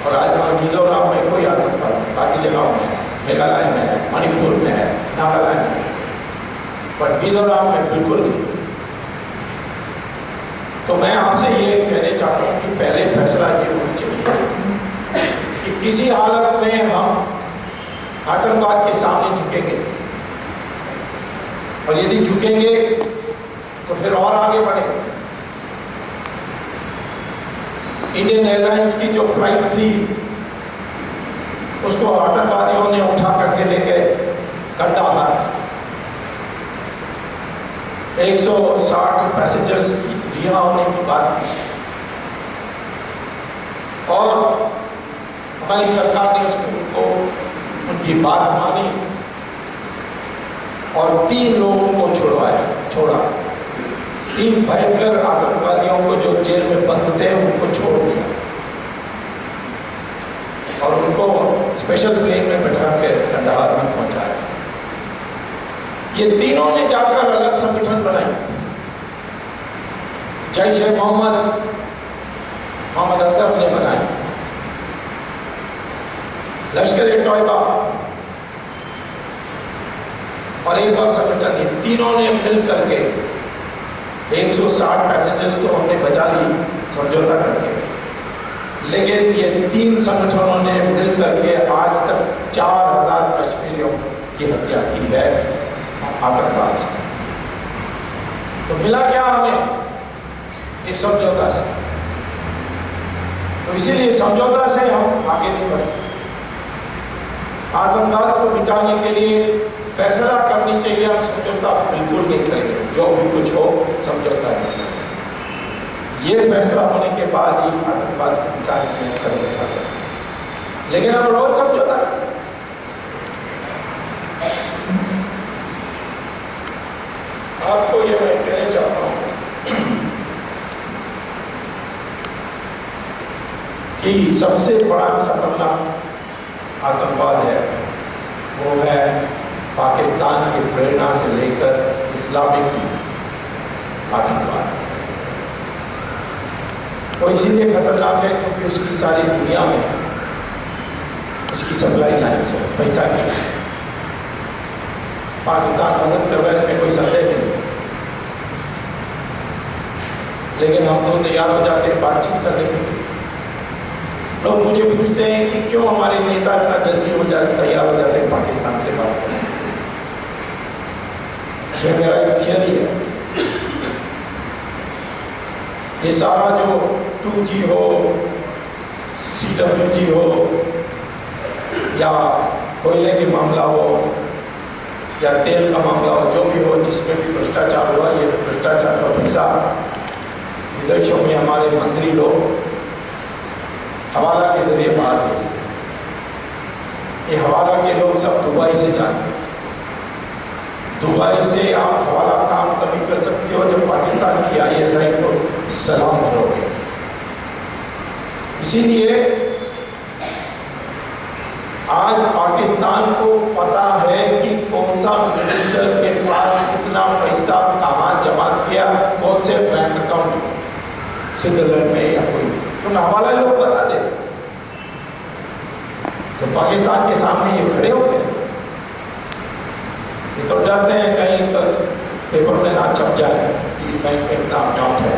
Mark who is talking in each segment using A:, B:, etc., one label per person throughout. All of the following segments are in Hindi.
A: और आज मिजोरम में कोई आतंकवाद नहीं, बाकी जगहों में, मेघालय में है, मणिपुर में है, नागालैंड में, पर मिजोरम में बिल्कुल नहीं। तो मैं आपसे ये कहने चाहता हूँ कि पहले फैसला ये होना चाहिए कि किसी हालत में हम आतंकवाद के सामने झुकेंगे, और यदि झुकेंगे तो फिर और आगे बढ़ेंगे। इंडियन एयरलाइंस की जो फ्लाइट थी उसको आतंकवादियों ने उठा करके ले गए कंदाहार। 160 पैसेंजर्स की रिहा होने की बात थी, और हमारी सरकार ने उसको उनकी बात मानी और 3 लोगों को छोड़ा। 3 भयंकर आतंकवादियों को जो जेल में बंद थे उनको छोड़ दिया, और उनको स्पेशल प्लेन में बैठा के कंदाहार में पहुंचाया। ये तीनों ने जाकर अलग संगठन बनाए। जैश ए मोहम्मद अजहर ने बनाई, लश्कर ए तोयबा और एक और संगठन, ये तीनों ने मिल करके 160 पैसेंजर्स तो हमने बचा ली समझौता करके, लेकिन ये 3 संगठनों ने मिल करके आज तक 4000 कश्मीरियों की हत्या की है आतंकवाद से। तो मिला क्या हमें इस समझौता से? तो इसीलिए समझौता से हम आगे नहीं बढ़ सकते। आतंकवाद को मिटाने के लिए फैसला करनी चाहिए, हम समझौता बिल्कुल नहीं करेंगे, जो भी कुछ हो समझौता नहीं करेंगे। ये फैसला होने के बाद ही आतंकवाद को मिटाने के लिए कदम उठा सकते हैं, लेकिन हम रोज समझौता करते हैं। आपको ये मैं कहना चाहता हूँ कि सबसे बड़ा खतरनाक आतंकवाद है वो है पाकिस्तान की प्रेरणा से लेकर इस्लामिक आतंकवाद। वो इसीलिए खतरनाक है क्योंकि उसकी सारी दुनिया में उसकी सप्लाई लाइन से पैसा की। पाकिस्तान मदद कर रहा है, इसमें कोई संदेह नहीं, लेकिन हम तो तैयार हो जाते हैं बातचीत करने के लिए। लोग मुझे पूछते हैं कि क्यों हमारे नेता इतना जल्दी तैयार हो जाते हैं पाकिस्तान से बात करने। इसमें मेरा एक थियरी है, ये सारा जो 2G हो, CWG हो, या कोयले के मामला हो या तेल का मामला हो, जो भी हो, जिसमें भी भ्रष्टाचार हुआ, ये भ्रष्टाचार का पैसा विदेशों में हमारे मंत्री लोग हवाला के जरिए बाहर भेजते हैं। ये हवाला के लोग सब दुबई से जाते हैं। दुबई से आप हवाला काम तभी कर सकते हो जब पाकिस्तान की ISI को सलाम करोगे। इसीलिए आज पाकिस्तान को पता है कि कौन सा मिनिस्टर के पास कितना पैसा कहाँ जमा किया, कौन से बैंक अकाउंट में, स्विट्जरलैंड में या कोई, तो हवाला लोग बता दे। तो पाकिस्तान के सामने ये खड़े हो गए, ये तो डरते हैं कहीं पेपर में ना छप जाए कि इस बैंक में इतना अकाउंट है।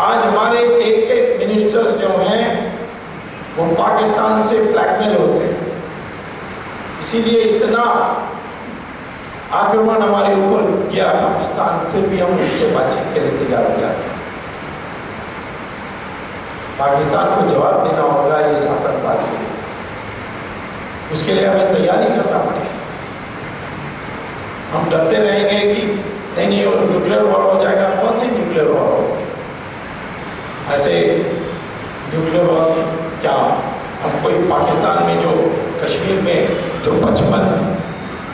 A: आज हमारे एक मिनिस्टर्स जो हैं वो पाकिस्तान से ब्लैकमेल होते हैं, इसीलिए इतना आक्रमण हमारे ऊपर किया पाकिस्तान, फिर भी हम उनसे बातचीत के लिए तैयार हो जाते हैं। पाकिस्तान को जवाब देना होगा इस आतंकवाद के लिए, उसके लिए हमें तैयारी करना पड़ेगी। हम डरते रहेंगे कि नहीं न्यूक्लियर वॉर हो जाएगा। कौन सी न्यूक्लियर वॉर होगी? ऐसे न्यूक्लियर वॉर क्या, हम कोई पाकिस्तान में जो कश्मीर में जो 55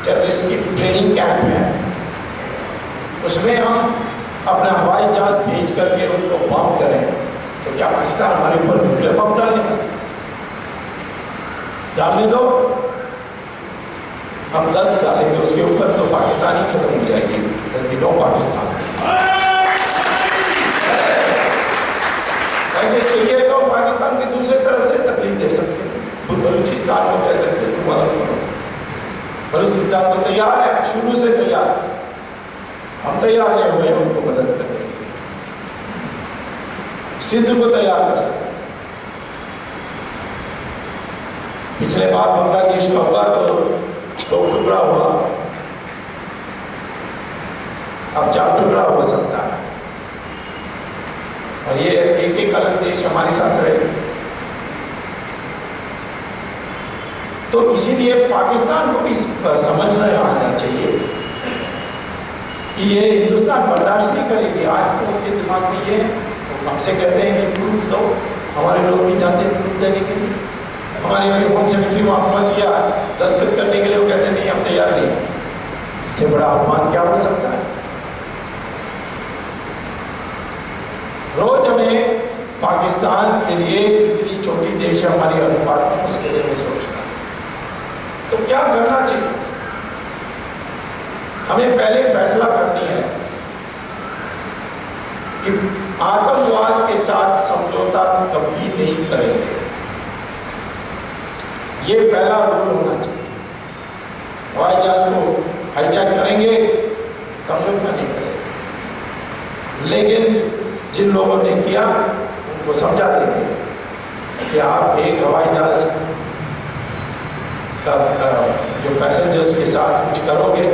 A: टेररिस्ट की ट्रेनिंग कैंप है, उसमें हम अपना हवाई जहाज भेज करके उनको बम करें, तो क्या पाकिस्तान हमारे ऊपर न्यूक्लियर बम डालने का? डालने दो, हम 10 डालेंगे उसके ऊपर तो पाकिस्तान ही खत्म हो जाएगी। नो पाकिस्तान ऐसे चाहिए पाकिस्तान की दूसरी तरफ से तकलीफ दे सकते हैं, बलूचिस्तान को कह सकते हैं तुम अलग करो। बलूचिस्तान तो तैयार है, शुरू से तैयार, हम तैयार नहीं हुए उनको मदद करने के लिए। सिंध को तैयार कर सकते। पिछले बार बांग्लादेश का हुआ तो 2 टुकड़ा हुआ, अब 4 टुकड़ा हो सकता है, और ये एक अलग देश हमारे साथ रहेगा। तो इसीलिए पाकिस्तान को भी समझना आना चाहिए कि ये हिंदुस्तान बर्दाश्त नहीं करेगी। आज तो उनके दिमाग में ये हमसे कहते हैं कि प्रूफ दो, हमारे लोग भी जाते हैं प्रूफ देने के लिए। हमारे होम सेक्रेटरी वहाँ पहुँच गया दस्तखत करने के लिए, वो कहते नहीं हम तैयार नहीं। इससे बड़ा अपमान क्या हो सकता है? रोज हमें पाकिस्तान के लिए इतनी छोटी देश है हमारी अनुपात में, उसके लिए में सोचना। तो क्या करना चाहिए? हमें पहले फैसला करनी है कि आतंकवाद के साथ समझौता कभी नहीं करेंगे। ये पहला रूल होना चाहिए। हवाई जहाज को हाईजैक करेंगे, समझौता नहीं करेंगे। लेकिन जिन लोगों ने किया उनको समझा देंगे कि आप एक हवाई जहाज का जो पैसेंजर्स के साथ कुछ करोगे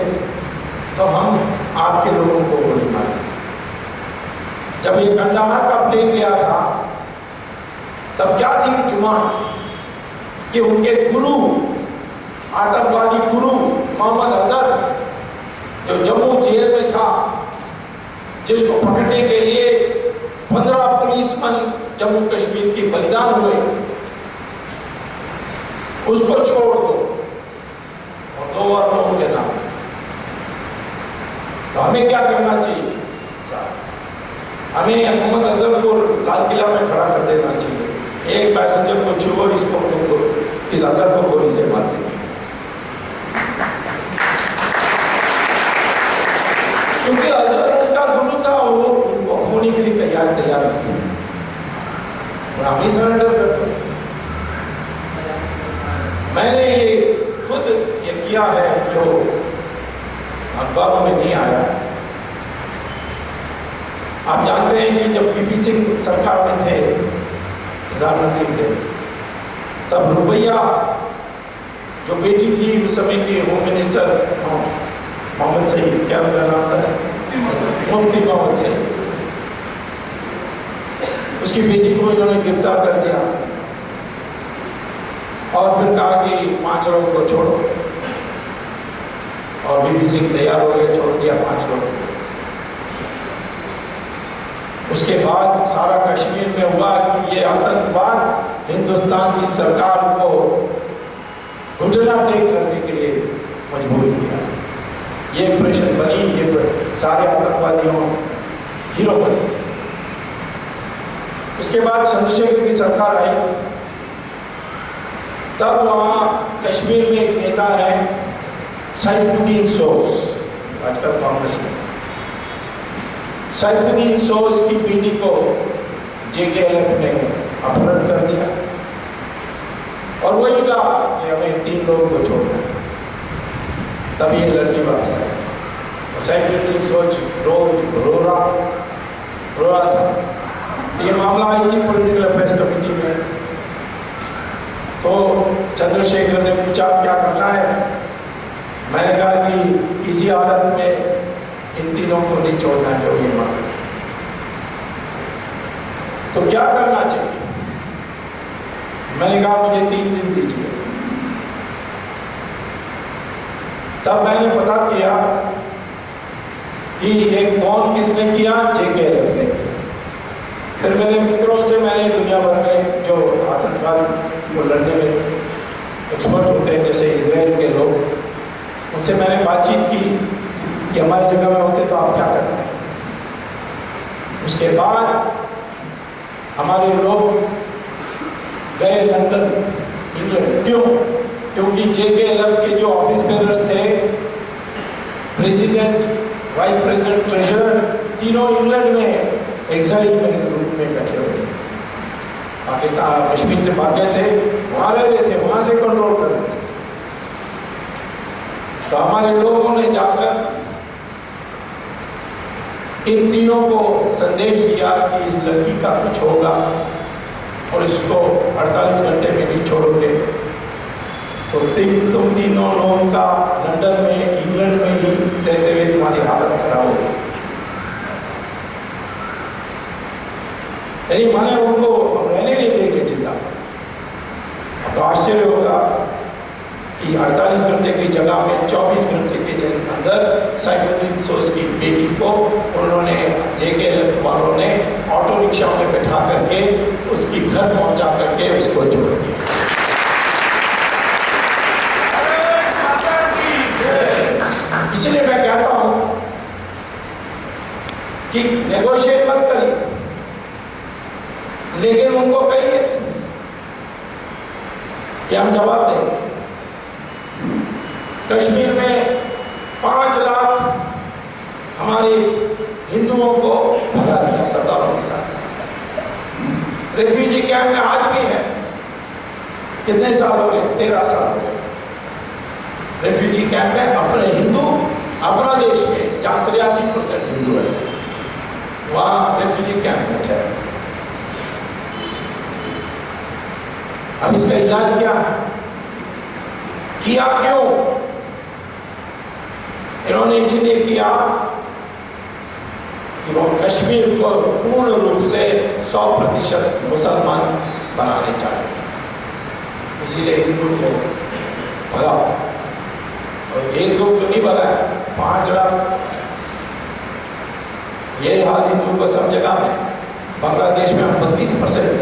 A: तो हम आपके लोगों को गोली मारेंगे। जब ये कंदाहार का प्लेन गया था तब क्या थी डिमांड कि उनके गुरु, आतंकवादी गुरु मोहम्मद अजहर जो जम्मू जेल में था, जिसको पकड़ने के लिए 15 पुलिसमैन जम्मू कश्मीर के बलिदान हुए, उसको छोड़ दो और 2 और लोगों के नाम। तो हमें क्या करना चाहिए? हमें मोहम्मद अजहर को लाल किला में खड़ा कर देना चाहिए। एक पैसेंजर को छुओ, इसको इस अजहर को गोली से मार देंगे। क्योंकि अजहर उनका गुरु था, वो उनको खोने के लिए तैयार नहीं थे, और हम ही सरेंडर करते। मैंने ये खुद ये किया है जो अखबारों में नहीं आया। आप जानते हैं कि जब वीपी सिंह सरकार में थे, प्रधानमंत्री थे, तब रुपैया जो बेटी थी उस समय की होम मिनिस्टर मोहम्मद सईद, क्या उनका नाम था, मुफ्ती मोहम्मद सईद, उसकी बेटी को इन्होंने गिरफ्तार कर दिया और फिर कहा कि 5 लोगों को छोड़ो, और वीपी सिंह तैयार हो गए, छोड़ दिया 5 लोगों को। उसके बाद सारा कश्मीर में हुआ कि ये आतंकवाद हिंदुस्तान की सरकार को घुटना टेक करने के लिए मजबूर किया। ये इंप्रेशन बनी, ये सारे आतंकवादियों हीरो बने। उसके बाद चंद्रशेखर की सरकार आई, तब वहाँ कश्मीर में एक नेता है सैफुद्दीन सोज, आजकल कांग्रेस में। सैफुद्दीन सोज की बेटी को JKLF ने अपहरण कर दिया और वही कहा कि हमें 3 लोगों को छोड़ना है। तब ये लड़की वापस आई और सैफुद्दीन सोज रो रहा था। ये मामला आई थी पॉलिटिकल अफेयर्स कमेटी में, तो चंद्रशेखर ने पूछा क्या करना है। मैंने कहा कि किसी हालत में इन 3 को नहीं छोड़ना जो ये मांग। तो क्या करना चाहिए? मैंने कहा मुझे 3 दिन दीजिए। तब मैंने पता किया कि ये कौन किसने किया, JKLF ने किया। फिर मेरे मित्रों से मैंने दुनिया भर में जो आतंकवाद को लड़ने में एक्सपर्ट होते हैं, जैसे इजराइल के लोग, उनसे मैंने बातचीत की कि हमारी जगह में होते तो आप क्या करते हैं। उसके बाद हमारे लोग गए लंदन, इंग्लैंड। क्यों? क्योंकि JKLF के जो ऑफिस बेरर्स थे, प्रेसिडेंट, वाइस प्रेसिडेंट, ट्रेजरर, तीनों इंग्लैंड में एग्जाइल में रूप में बैठे हुए। पाकिस्तान कश्मीर से भाग गए थे, वहाँ रह रहे थे, वहाँ से कंट्रोल कर रहे थे। तो हमारे लोगों ने जाकर इन तीनों को संदेश दिया कि इस लड़की का कुछ होगा और इसको 48 घंटे में नहीं छोड़ोगे तो तुम तीनों लोगों का लंदन में, इंग्लैंड में ही रहते हुए तुम्हारी हालत खराब होगी। यानी माने उनको रहने नहीं देंगे जिंदा। तो आश्चर्य होगा कि 48 घंटे की जगह में 24 घंटे के अंदर सैफुद्दीन सोज की बेटी को उन्होंने JKLF वालों ने ऑटो रिक्शा में बैठा करके उसकी घर पहुंचा करके उसको छोड़ दिया। इसलिए मैं कहता हूं कि नेगोशिएट मत करिए, लेकिन उनको कहिए कि हम जवाब देंगे। कश्मीर में 5 लाख हमारे हिंदुओं को भगा दिया सरदारों के साथ। रेफ्यूजी कैंप में आज भी है। कितने साल हो गए? 13 साल हो गए। रेफ्यूजी कैंप में अपने हिंदू, अपना देश में जहाँ 83% हिंदू है, वहाँ रेफ्यूजी कैंप में ठहरे। अब इसका इलाज क्या है? किया क्यों? इन्होंने इसलिए किया कि वो कश्मीर को पूर्ण रूप से 100% मुसलमान बनाने चाहते थे। इसीलिए हिंदू को भगा, और 1-2 को नहीं भगा, 5 लाख। ये हाल हिंदू को सब जगह में। बांग्लादेश में हम 32%,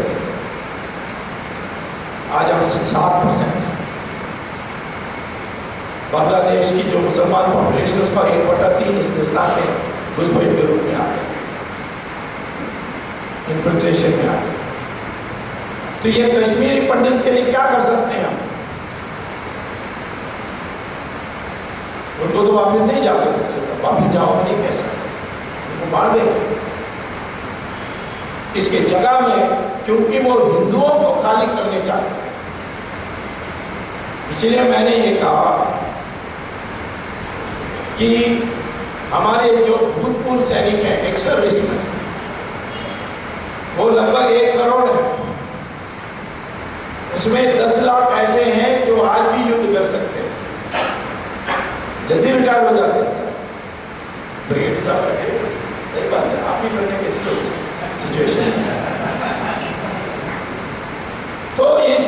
A: आज हम 7%। बांग्लादेश की जो मुसलमान पॉपुलेशन उसका 1/3 हिंदुस्तान में घुसपैठ के रूप में आ गया, इन्फिल्ट्रेशन में आ गया। तो ये कश्मीरी पंडित के लिए क्या कर सकते हैं हम? उनको तो वापस नहीं जा सकते, वापस जाओ नहीं कह सकते, उनको मार देंगे। इसके जगह में, क्योंकि वो हिंदुओं को खाली करने चाहते हैं, इसलिए मैंने ये कहा कि हमारे जो भूतपूर्व सैनिक हैं, एक्स सर्विसमैन, वो लगभग 1 करोड़ है। उसमें 10 लाख ऐसे हैं जो आज भी युद्ध कर सकते हैं, जल्दी रिटायर हो जाते हैं। सर ब्रिगेड साहब सही बात है, आप ही करने के सिचुएशन। तो इस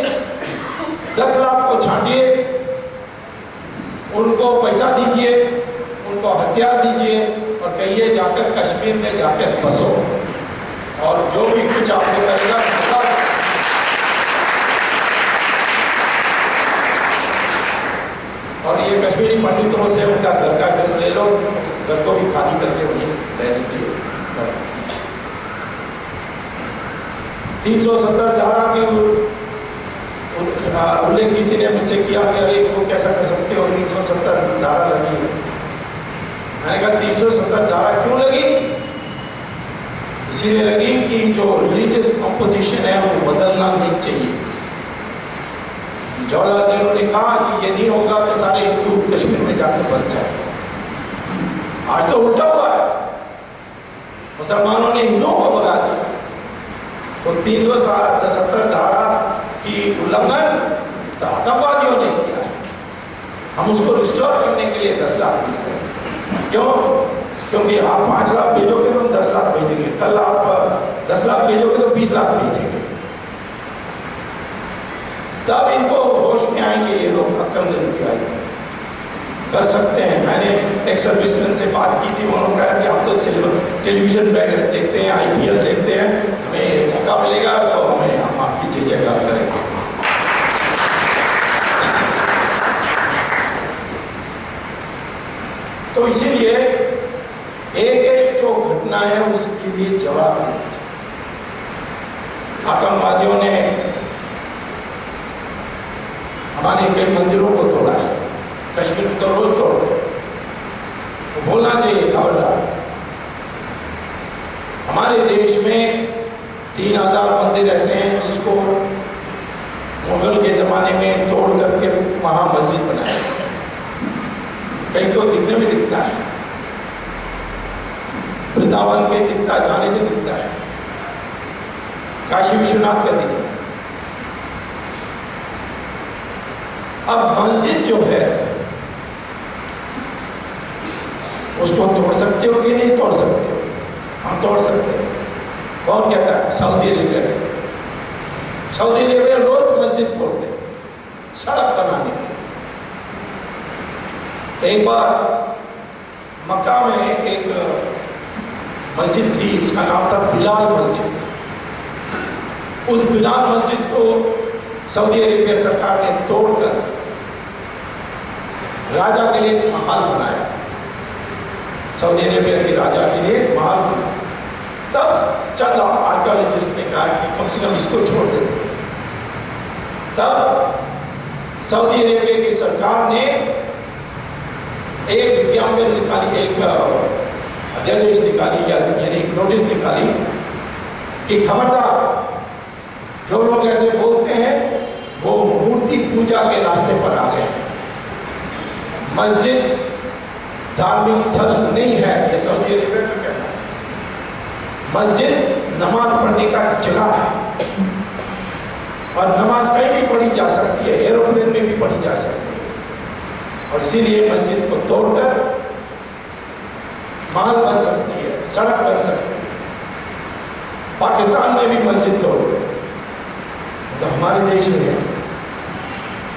A: 10 लाख को छांटिए, उनको पैसा दीजिए, उनको हथियार दीजिए और कहिए जाकर कश्मीर में जाकर बसो, और जो भी कुछ आपको करेगा और ये कश्मीरी पंडितों से उनका घर का एड्रेस ले लो, उस घर को भी खाली करके वहीं रह लीजिए। 370 धारा की उल्लेख किसी ने मुझसे किया कि अरे वो कैसा कर सकते हो, 370 धारा लगी है। मैंने कहा 370 धारा क्यों लगी? इसीलिए लगी कि जो रिलीजियस कॉम्पोजिशन है वो बदलना नहीं चाहिए। जवाहरलाल नेहरू ने कहा कि ये नहीं होगा तो सारे हिंदू कश्मीर में जाकर बस जाए। आज तो उल्टा हुआ है, मुसलमानों ने हिंदुओं को भगा दिया। तो 370 धारा की उल्लंघन तो आतंकवादियों ने किया है। हम उसको रिस्टोर करने के लिए 10 लाख भेजते हैं। क्यों? क्योंकि आप 5 लाख भेजोगे तो हम 10 लाख भेजेंगे, कल आप 10 लाख भेजोगे तो 20 लाख भेजेंगे। तब इनको होश में आएंगे, ये लोग अक्ल नहीं आएंगे, कर सकते हैं। मैंने एक सर्विसमैन से बात की थी, उन्होंने कहा कि आप तो सिर्फ टेलीविजन देखते हैं, IPL देखते हैं, हमें मौका मिलेगा तो हम आपकी जय जयकार करेंगे। तो इसीलिए एक एक जो घटना है उसके लिए जवाब देना चाहिए। आतंकवादियों ने हमारे कई मंदिरों को तोड़ा है, कश्मीर में तो रोज तोड़ रहे, तो बोलना चाहिए खबरदार। हमारे देश में 3000 मंदिर ऐसे हैं जिसको मुगल के ज़माने में तोड़ करके वहाँ मस्जिद बनाया। कहीं तो दिखने में दिखता है, वृंदावन के दिखता जाने से दिखता है, काशी विश्वनाथ का दिखता है। अब मस्जिद जो है उसको तोड़ सकते हो कि नहीं तोड़ सकते हो? हम तोड़ सकते हो। कौन कहता है? सऊदी अरेबिया कहता है। सऊदी अरेबिया रोज मस्जिद तोड़ते सड़क बनाने के लिए। एक बार मक्का में एक मस्जिद थी, उसका नाम था बिलाल मस्जिद। उस बिलाल मस्जिद को सऊदी अरेबिया सरकार ने तोड़कर राजा के लिए एक महल बनाया। सऊदी अरेबिया के राजा के लिए महल बनाया। तब चंद आर्कियोलॉजिस्ट ने कहा कि कम से कम इसको छोड़ देते। तब सऊदी अरेबिया की सरकार ने एक विज्ञापन निकाली, एक अध्यादेश निकाली यानी एक नोटिस निकाली कि खबरदार जो लोग ऐसे बोलते हैं वो मूर्ति पूजा के रास्ते पर आ गए। मस्जिद धार्मिक स्थल नहीं है, ये सऊदी अरेबिया का कहना है। मस्जिद नमाज पढ़ने का जगह है और नमाज कहीं भी पढ़ी जा सकती है, एरोप्लेन में भी पढ़ी जा सकती है। और इसीलिए मस्जिद को तोड़कर महल बन सकती है, सड़क बन सकती है। पाकिस्तान में भी मस्जिद तोड़ गए, तो हमारे देश में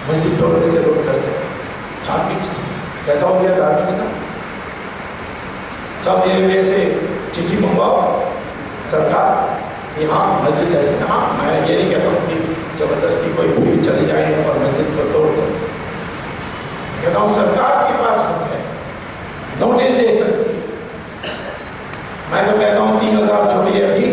A: मस्जिद तोड़ने से रोक करते हैं। धार्मिक स्थल कैसा हो गया? धार्मिक स्थल सऊदी अरेबिया से चिट्ठी मंगवाओ सरकार कि हाँ मस्जिद ऐसे। हाँ, मैं ये नहीं कहता हूँ कि जबरदस्ती कोई भीड़ चले जाए और मस्जिद को तोड़ दो। कहता हूँ सरकार के पास हक है, नोटिस दे सकती है। मैं तो कहता हूँ 3000 छोड़िए, अभी